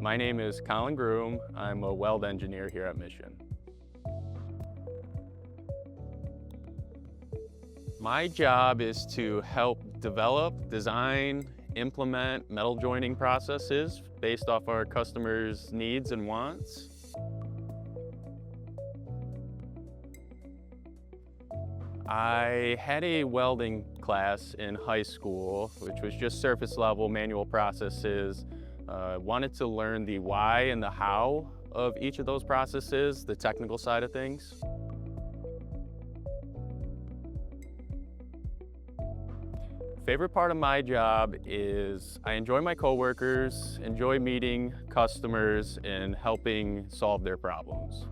My name is Kolin Groom. I'm a weld engineer here at Mission. My job is to help develop, design, implement metal joining processes based off our customers' needs and wants. I had a welding class in high school, which was just surface level manual processes. Wanted to learn the why and the how of each of those processes, the technical side of things. Favorite part of my job is I enjoy my coworkers, enjoy meeting customers and helping solve their problems.